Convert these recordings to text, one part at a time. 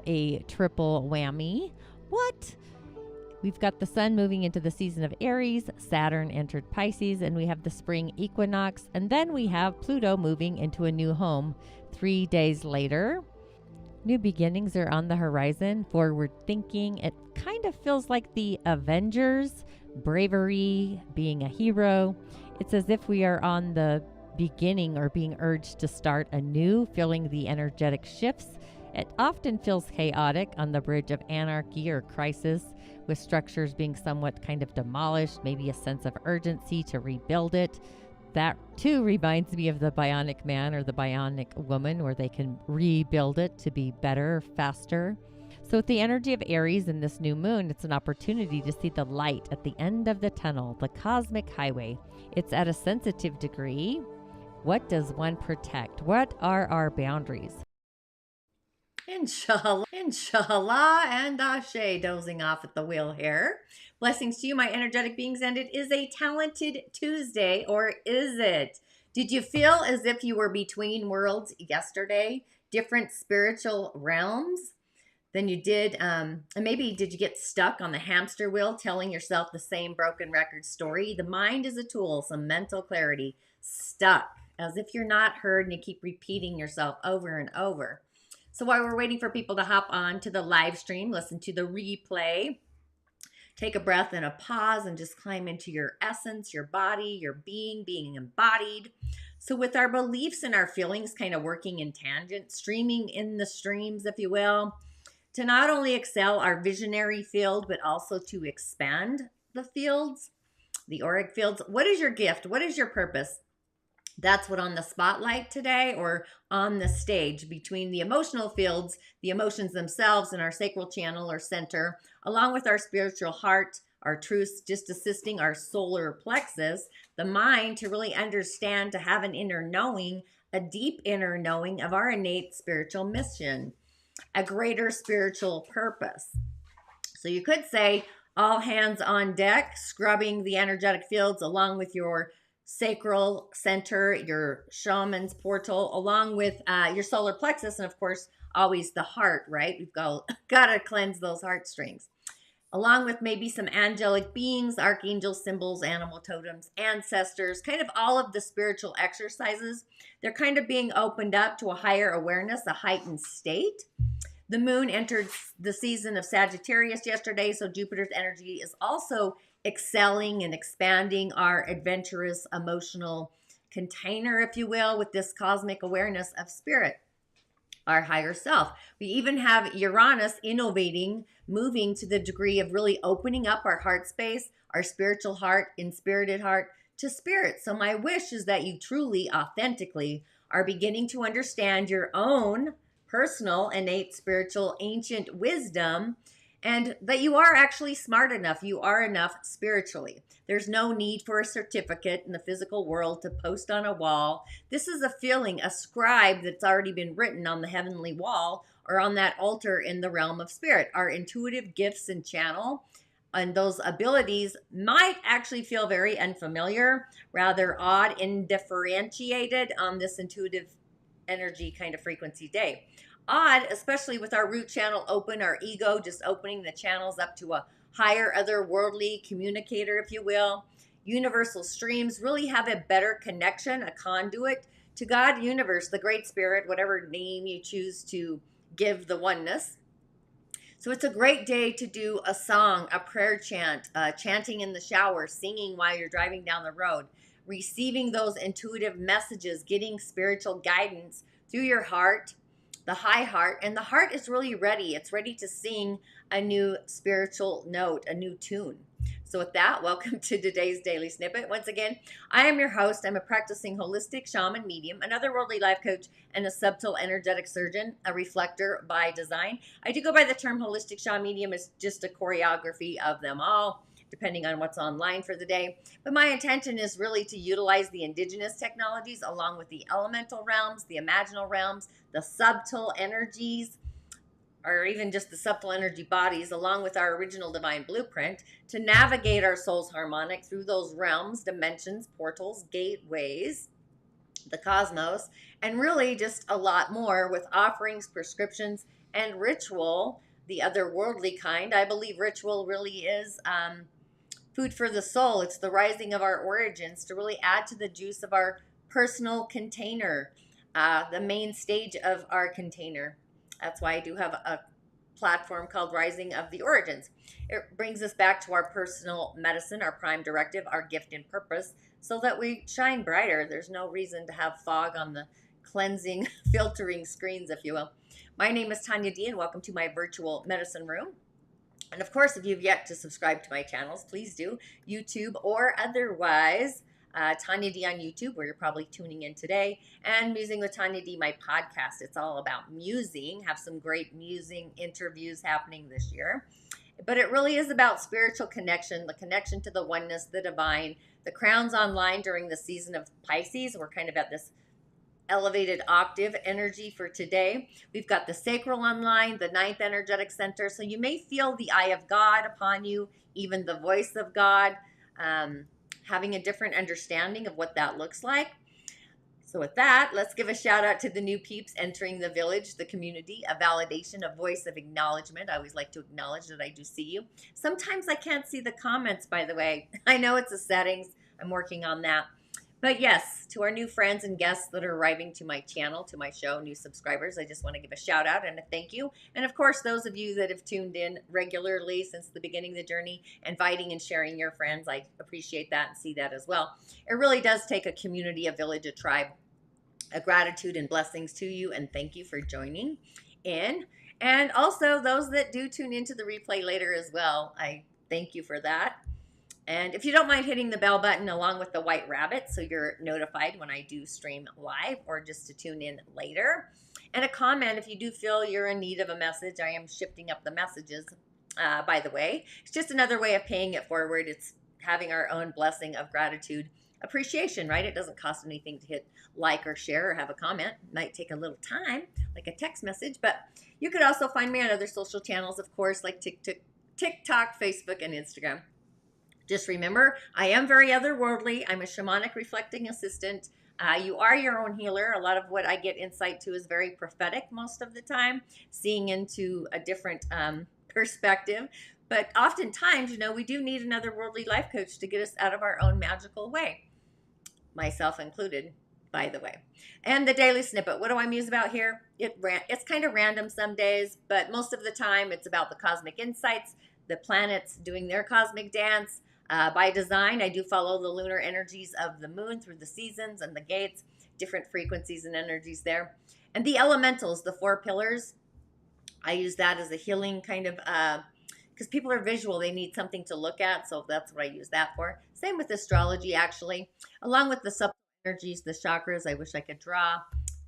A triple whammy. What? We've got the sun moving into the season of Aries, Saturn entered Pisces, and we have the spring equinox, and then we have Pluto moving into a new home 3 days later. New beginnings are on the horizon, forward thinking. It kind of feels like the Avengers, bravery, being a hero. It's as if we are on the beginning or being urged to start anew, feeling the energetic shifts. It often feels chaotic on the bridge of anarchy or crisis, with structures being somewhat kind of demolished, maybe a sense of urgency to rebuild it. That too reminds me of the Bionic Man or the Bionic Woman, where they can rebuild it to be better, faster. So with the energy of Aries in this new moon, it's an opportunity to see the light at the end of the tunnel, the cosmic highway. It's at a sensitive degree. What does one protect? What are our boundaries? Inshallah, and Ashe, dozing off at the wheel here. Blessings to you, my energetic beings, and it is a talented Tuesday, or is it? Did you feel as if you were between worlds yesterday? Different spiritual realms than you did, and maybe did you get stuck on the hamster wheel telling yourself the same broken record story? The mind is a tool, some mental clarity, stuck, as if you're not heard and you keep repeating yourself over and over. So while we're waiting for people to hop on to the live stream, listen to the replay, take a breath and a pause and just climb into your essence, your body, your being embodied. So with our beliefs and our feelings kind of working in tangent, streaming in the streams, if you will, to not only excel our visionary field, but also to expand the fields, the auric fields. What is your gift? What is your purpose? That's what on the spotlight today, or on the stage between the emotional fields, the emotions themselves, and our sacral channel or center, along with our spiritual heart, our truths, just assisting our solar plexus, the mind to really understand, to have an inner knowing, a deep inner knowing of our innate spiritual mission, a greater spiritual purpose. So you could say all hands on deck, scrubbing the energetic fields along with your sacral center, your shaman's portal, along with your solar plexus, and of course, always the heart, right? We've got to cleanse those heartstrings, along with maybe some angelic beings, archangel symbols, animal totems, ancestors, kind of all of the spiritual exercises. They're kind of being opened up to a higher awareness, a heightened state. The moon entered the season of Sagittarius yesterday, so Jupiter's energy is also excelling and expanding our adventurous emotional container, if you will, with this cosmic awareness of spirit, our higher self. We even have Uranus innovating, moving to the degree of really opening up our heart space, our spiritual heart, InSpirited heart to spirit. So my wish is that you truly, authentically are beginning to understand your own personal, innate, spiritual, ancient wisdom, and that you are actually smart enough. You are enough spiritually. There's no need for a certificate in the physical world to post on a wall. This is a feeling, a scribe that's already been written on the heavenly wall or on that altar in the realm of spirit. Our intuitive gifts and channel and those abilities might actually feel very unfamiliar, rather odd, indifferentiated on this intuitive energy kind of frequency day. Odd, especially with our root channel open, our ego just opening the channels up to a higher otherworldly communicator, if you will. Universal streams really have a better connection, a conduit to God, universe, the great spirit, whatever name you choose to give the oneness. So it's a great day to do a song, a prayer chant, chanting in the shower, singing while you're driving down the road, receiving those intuitive messages, getting spiritual guidance through your heart, the high heart. And the heart is really ready. It's ready to sing a new spiritual note, a new tune. So with that, welcome to today's Daily Snippet. Once again, I am your host. I'm a practicing holistic shaman medium, an otherworldly life coach, and a subtle energetic surgeon, a reflector by design. I do go by the term holistic shaman medium. It's just a choreography of them all, depending on what's online for the day. But my intention is really to utilize the indigenous technologies along with the elemental realms, the imaginal realms, the subtle energies, or even just the subtle energy bodies, along with our original divine blueprint, to navigate our soul's harmonic through those realms, dimensions, portals, gateways, the cosmos, and really just a lot more with offerings, prescriptions, And ritual, the otherworldly kind, I believe ritual really is food for the soul. It's the rising of our origins to really add to the juice of our personal container, the main stage of our container. That's why I do have a platform called Rising of the Origins. It brings us back to our personal medicine, our prime directive, our gift and purpose, so that we shine brighter. There's no reason to have fog on the cleansing, filtering screens, if you will. My name is Tonya D, and welcome to my virtual medicine room. And of course, if you've yet to subscribe to my channels, please do, YouTube or otherwise. Tonya D on YouTube, where you're probably tuning in today, and Musing with Tonya D, my podcast. It's all about musing. Have some great musing interviews happening this year. But it really is about spiritual connection, the connection to the oneness, the divine. The crown's online during the season of Pisces. We're kind of at this elevated octave energy for today. We've got the sacral online, the ninth energetic center. So you may feel the eye of God upon you, even the voice of God, having a different understanding of what that looks like. So with that, let's give a shout out to the new peeps entering the village, the community, a validation, a voice of acknowledgement. I always like to acknowledge that I do see you. Sometimes I can't see the comments, by the way. I know it's the settings. I'm working on that. But yes, to our new friends and guests that are arriving to my channel, to my show, new subscribers, I just want to give a shout out and a thank you. And of course, those of you that have tuned in regularly since the beginning of the journey, inviting and sharing your friends, I appreciate that and see that as well. It really does take a community, a village, a tribe, a gratitude and blessings to you, and thank you for joining in. And also those that do tune into the replay later as well, I thank you for that. And if you don't mind hitting the bell button along with the white rabbit so you're notified when I do stream live or just to tune in later. And a comment if you do feel you're in need of a message. I am shifting up the messages, by the way. It's just another way of paying it forward. It's having our own blessing of gratitude, appreciation, right? It doesn't cost anything to hit like or share or have a comment. It might take a little time, like a text message. But you could also find me on other social channels, of course, like TikTok, Facebook, and Instagram. Just remember, I am very otherworldly. I'm a shamanic reflecting assistant. You are your own healer. A lot of what I get insight to is very prophetic most of the time, seeing into a different perspective. But oftentimes, we do need another worldly life coach to get us out of our own magical way, myself included, by the way. And the daily snippet. What do I muse about here? It's kind of random some days, but most of the time it's about the cosmic insights, the planets doing their cosmic dance. By design, I do follow the lunar energies of the moon through the seasons and the gates, different frequencies and energies there. And the elementals, the 4 pillars, I use that as a healing kind of, because people are visual, they need something to look at, so that's what I use that for. Same with astrology, actually, along with the sub energies, the chakras. I wish I could draw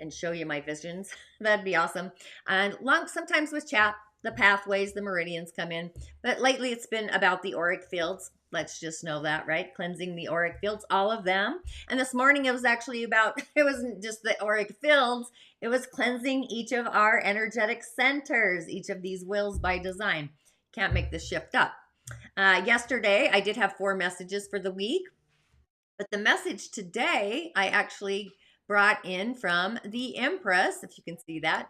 and show you my visions. That'd be awesome. And sometimes with chat, the pathways, the meridians come in. But lately it's been about the auric fields. Let's just know that, right? Cleansing the auric fields, all of them. And this morning it was actually about, it wasn't just the auric fields, it was cleansing each of our energetic centers, each of these wills by design. Can't make this shift up. Yesterday, I did have 4 messages for the week. But the message today, I actually brought in from the Empress, if you can see that.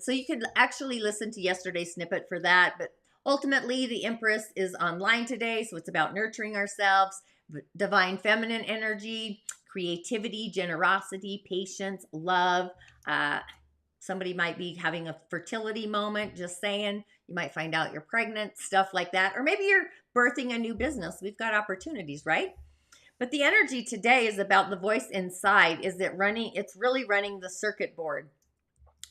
So you could actually listen to yesterday's snippet for that. But ultimately, the Empress is online today, so it's about nurturing ourselves, divine feminine energy, creativity, generosity, patience, love. Somebody might be having a fertility moment, just saying. You might find out you're pregnant, stuff like that. Or maybe you're birthing a new business. We've got opportunities, right? But the energy today is about the voice inside. It's really running the circuit board.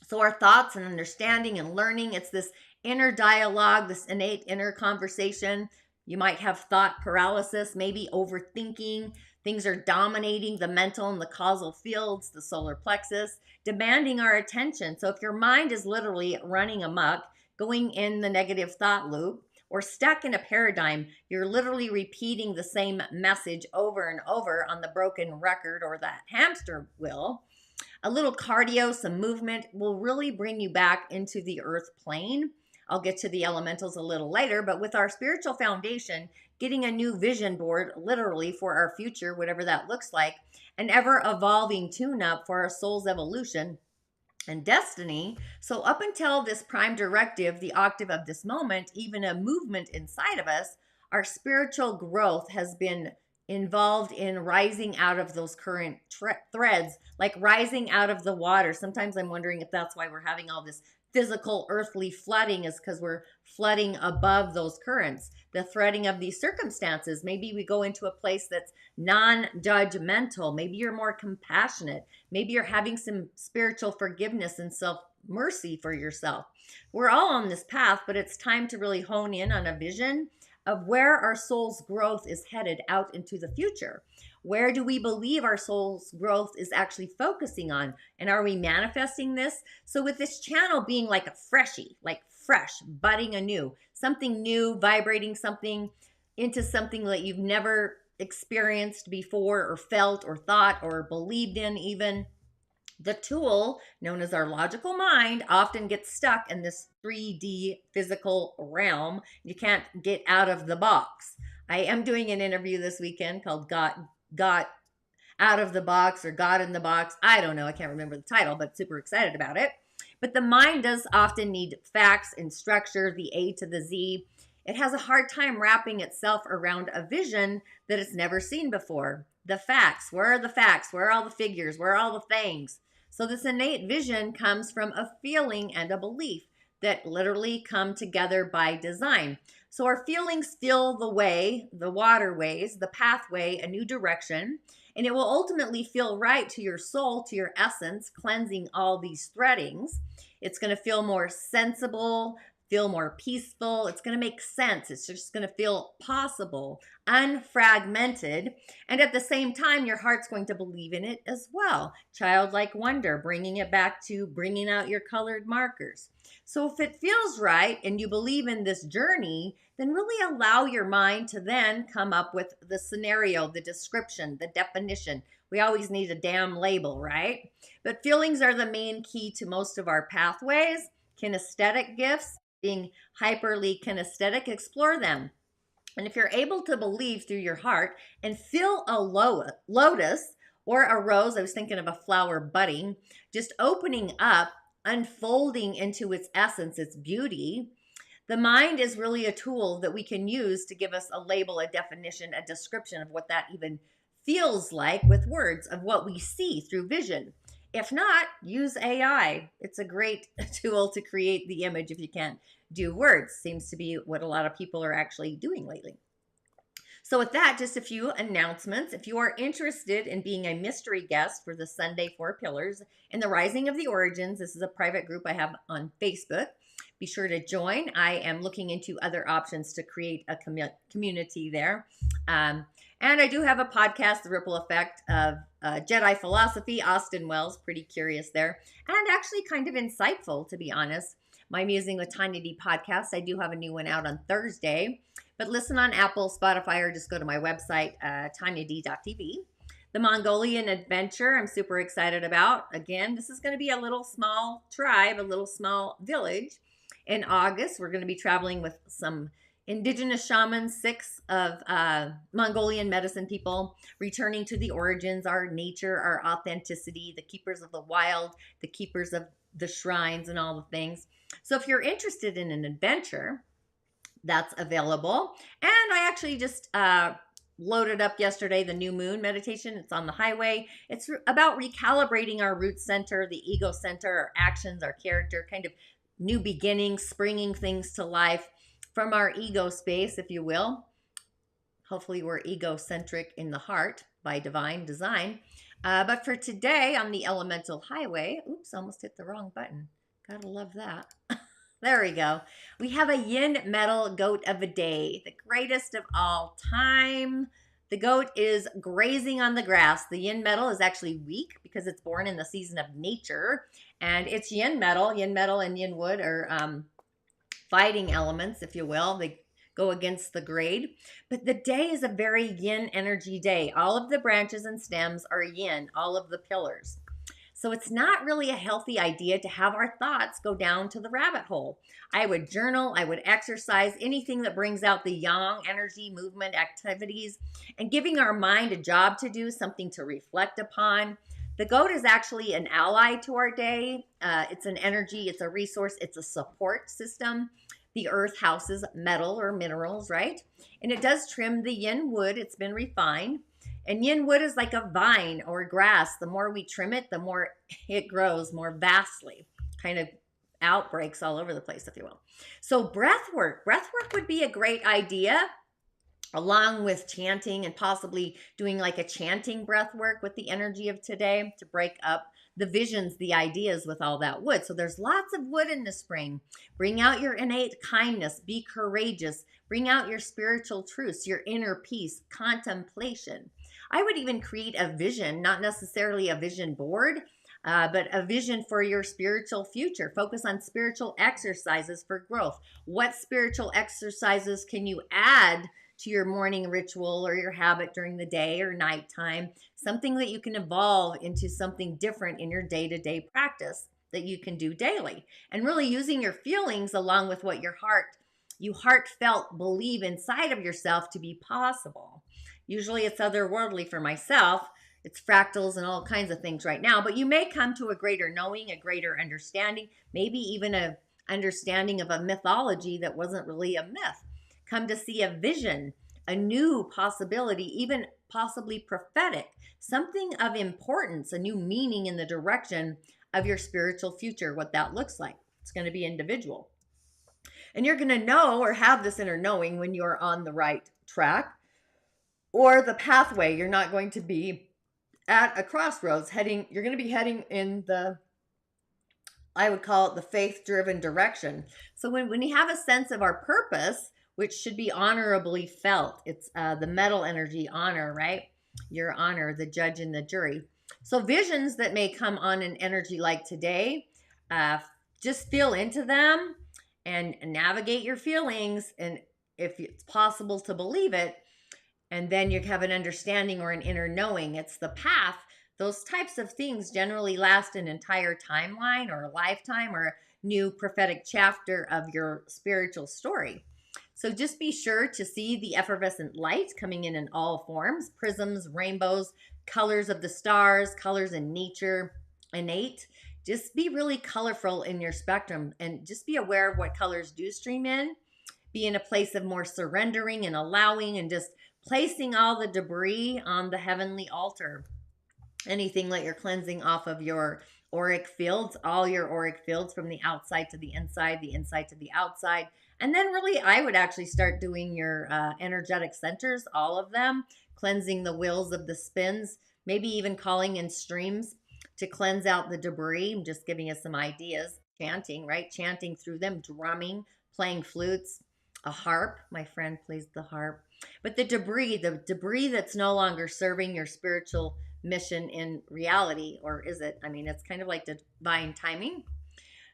So our thoughts and understanding and learning, it's this inner dialogue, this innate inner conversation. You might have thought paralysis, maybe overthinking. Things are dominating the mental and the causal fields, the solar plexus, demanding our attention. So if your mind is literally running amok, going in the negative thought loop, or stuck in a paradigm, you're literally repeating the same message over and over on the broken record or that hamster wheel. A little cardio, some movement will really bring you back into the earth plane. I'll get to the elementals a little later, but with our spiritual foundation, getting a new vision board literally for our future, whatever that looks like, an ever evolving tune-up for our soul's evolution, and destiny. So up until this prime directive, the octave of this moment, even a movement inside of us, our spiritual growth has been involved in rising out of those current threads, like rising out of the water. Sometimes I'm wondering if that's why we're having all this physical earthly flooding, is because we're flooding above those currents, the threading of these circumstances. Maybe we go into a place that's non-judgmental. Maybe you're more compassionate. Maybe you're having some spiritual forgiveness and self-mercy for yourself. We're all on this path, but it's time to really hone in on a vision of where our soul's growth is headed out into the future. Where do we believe our soul's growth is actually focusing on? And are we manifesting this? So with this channel being like a freshie, like fresh, budding anew, something new, vibrating something into something that you've never experienced before or felt or thought or believed in even. The tool, known as our logical mind, often gets stuck in this 3D physical realm. You can't get out of the box. I am doing an interview this weekend called Got Out of the Box or God in the Box. I don't know. I can't remember the title, but super excited about it. But the mind does often need facts and structure, the A to the Z. It has a hard time wrapping itself around a vision that it's never seen before. The facts. Where are the facts? Where are all the figures? Where are all the things? So this innate vision comes from a feeling and a belief that literally come together by design. So our feelings feel the way, the waterways, the pathway, a new direction, and it will ultimately feel right to your soul, to your essence, cleansing all these threadings. It's going to feel more sensible, feel more peaceful. It's going to make sense. It's just going to feel possible, unfragmented. And at the same time, your heart's going to believe in it as well. Childlike wonder, bringing it back to bringing out your colored markers. So if it feels right and you believe in this journey, then really allow your mind to then come up with the scenario, the description, the definition. We always need a damn label, right? But feelings are the main key to most of our pathways. Kinesthetic gifts, being hyperly kinesthetic, explore them. And if you're able to believe through your heart and feel a lotus or a rose, I was thinking of a flower budding, just opening up, unfolding into its essence, its beauty. The mind is really a tool that we can use to give us a label, a definition, a description of what that even feels like with words of what we see through vision. If not, use AI. It's a great tool to create the image if you can't do words. Seems to be what a lot of people are actually doing lately. So with that, just a few announcements. If you are interested in being a mystery guest for the Sunday Four Pillars and the Rising of the Origins, this is a private group I have on Facebook. Be sure to join. I am looking into other options to create a community there. And I do have a podcast, The Ripple Effect of Jedi Philosophy, Austin Wells, pretty curious there. And actually kind of insightful, to be honest. My Musing with Tonya D podcast, I do have a new one out on Thursday. But listen on Apple, Spotify, or just go to my website, tonyad.tv. The Mongolian adventure, I'm super excited about. Again, this is going to be a little small tribe, a little small village. In August, we're going to be traveling with some indigenous shamans, 6 of Mongolian medicine people, returning to the origins, our nature, our authenticity, the keepers of the wild, the keepers of the shrines, and all the things. So if you're interested in an adventure, that's available. And I actually just loaded up yesterday the new moon meditation. It's on the highway. It's about recalibrating our root center, the ego center, our actions, our character, kind of new beginnings, springing things to life from our ego space, if you will. Hopefully we're egocentric in the heart by divine design. But for today on the elemental highway, oops, almost hit the wrong button. Gotta love that. There we go. We have a Yin Metal Goat of a day, the greatest of all time. The goat is grazing on the grass. The yin metal is actually weak because it's born in the season of nature. And it's yin metal. Yin metal and yin wood are fighting elements, if you will. They go against the grade. But the day is a very yin energy day. All of the branches and stems are yin, all of the pillars. So it's not really a healthy idea to have our thoughts go down to the rabbit hole. I would journal, I would exercise, anything that brings out the yang energy, movement, activities, and giving our mind a job to do, something to reflect upon. The goat is actually an ally to our day. It's an energy, it's a resource, it's a support system. The earth houses metal or minerals, right? And it does trim the yin wood. It's been refined. And yin wood is like a vine or grass. The more we trim it, the more it grows more vastly, kind of outbreaks all over the place, if you will. So breath work would be a great idea, along with chanting and possibly doing like a chanting breath work with the energy of today to break up the visions, the ideas with all that wood. So there's lots of wood in the spring. Bring out your innate kindness, be courageous, bring out your spiritual truths, your inner peace, contemplation. I would even create a vision, not necessarily a vision board, but a vision for your spiritual future. Focus on spiritual exercises for growth. What spiritual exercises can you add to your morning ritual or your habit during the day or nighttime? Something that you can evolve into something different in your day-to-day practice that you can do daily. And really using your feelings along with what you heartfelt believe inside of yourself to be possible. Usually it's otherworldly for myself. It's fractals and all kinds of things right now, but you may come to a greater knowing, a greater understanding, maybe even a understanding of a mythology that wasn't really a myth. Come to see a vision, a new possibility, even possibly prophetic, something of importance, a new meaning in the direction of your spiritual future, what that looks like. It's going to be individual. And you're going to know or have this inner knowing when you're on the right track or the pathway. You're not going to be at a crossroads you're going to be heading in I would call it the faith-driven direction. So when you have a sense of our purpose, which should be honorably felt, it's the metal energy, honor, right? Your honor, the judge and the jury. So visions that may come on an energy like today, just feel into them and navigate your feelings. And if it's possible to believe it, and then you have an understanding or an inner knowing, it's the path. Those types of things generally last an entire timeline or a lifetime or a new prophetic chapter of your spiritual story. So just be sure to see the effervescent light coming in all forms, prisms, rainbows, colors of the stars, colors in nature, innate. Just be really colorful in your spectrum and just be aware of what colors do stream in. Be in a place of more surrendering and allowing and just placing all the debris on the heavenly altar. Anything that you're cleansing off of your auric fields, all your auric fields from the outside to the inside to the outside. And then really, I would actually start doing your energetic centers, all of them, cleansing the wheels of the spins, maybe even calling in streams to cleanse out the debris. I'm just giving you some ideas. Chanting, right? Chanting through them, drumming, playing flutes, a harp. My friend plays the harp. But the debris that's no longer serving your spiritual mission in reality, or is it? I mean, it's kind of like divine timing.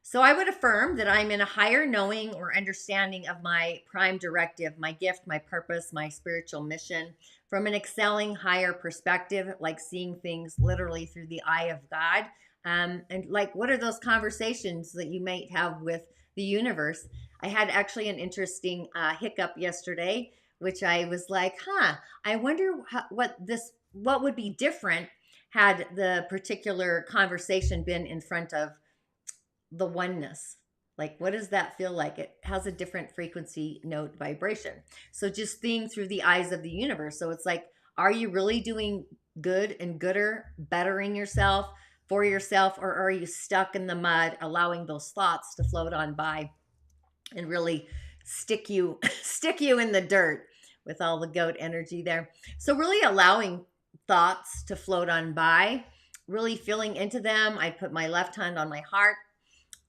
So I would affirm that I'm in a higher knowing or understanding of my prime directive, my gift, my purpose, my spiritual mission from an excelling higher perspective, like seeing things literally through the eye of God. And like, what are those conversations that you might have with the universe? I had actually an interesting hiccup yesterday, which I was like, I wonder what would be different had the particular conversation been in front of the oneness. Like, what does that feel like? It has a different frequency, note, vibration. So just seeing through the eyes of the universe. So it's like, are you really doing good and gooder, bettering yourself for yourself, or are you stuck in the mud, allowing those thoughts to float on by and really stick you in the dirt with all the goat energy there? So really allowing thoughts to float on by, really feeling into them. I put my left hand on my heart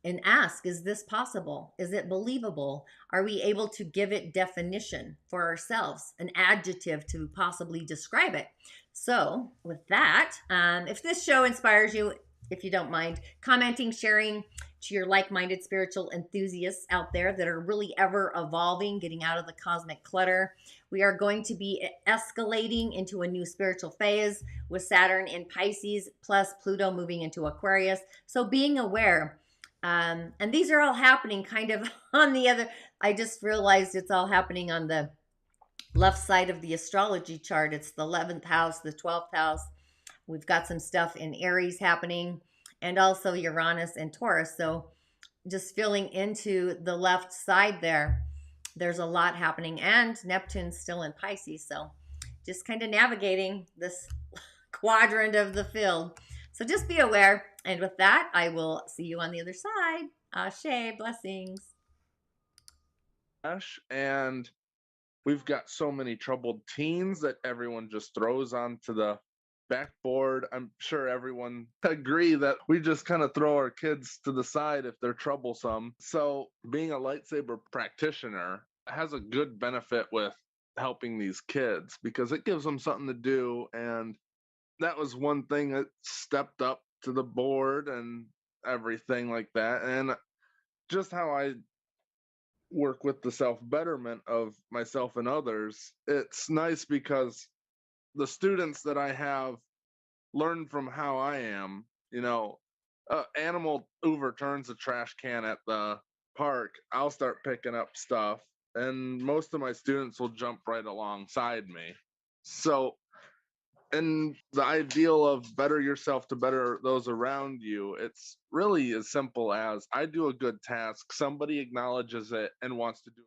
and ask, is this possible? Is it believable? Are we able to give it definition for ourselves, an adjective to possibly describe it? So with that, if this show inspires you, if you don't mind commenting, sharing to your like-minded spiritual enthusiasts out there that are really ever evolving, getting out of the cosmic clutter. We are going to be escalating into a new spiritual phase with Saturn in Pisces plus Pluto moving into Aquarius. So being aware. And these are all happening kind of on the other. I just realized it's all happening on the left side of the astrology chart. It's the 11th house, the 12th house, We've got some stuff in Aries happening, and also Uranus and Taurus. So just filling into the left side there, there's a lot happening, and Neptune's still in Pisces. So just kind of navigating this quadrant of the field. So just be aware. And with that, I will see you on the other side. Ashe, blessings. And we've got so many troubled teens that everyone just throws onto the backboard. I'm sure everyone agree that we just kind of throw our kids to the side if they're troublesome. So being a lightsaber practitioner has a good benefit with helping these kids because it gives them something to do. And that was one thing that stepped up to the board and everything like that. And just how I work with the self betterment of myself and others, it's nice because the students that I have learn from how I am. Animal overturns a trash can at the park, I'll start picking up stuff, and most of my students will jump right alongside me. So, and the ideal of better yourself to better those around you, it's really as simple as I do a good task, somebody acknowledges it and wants to do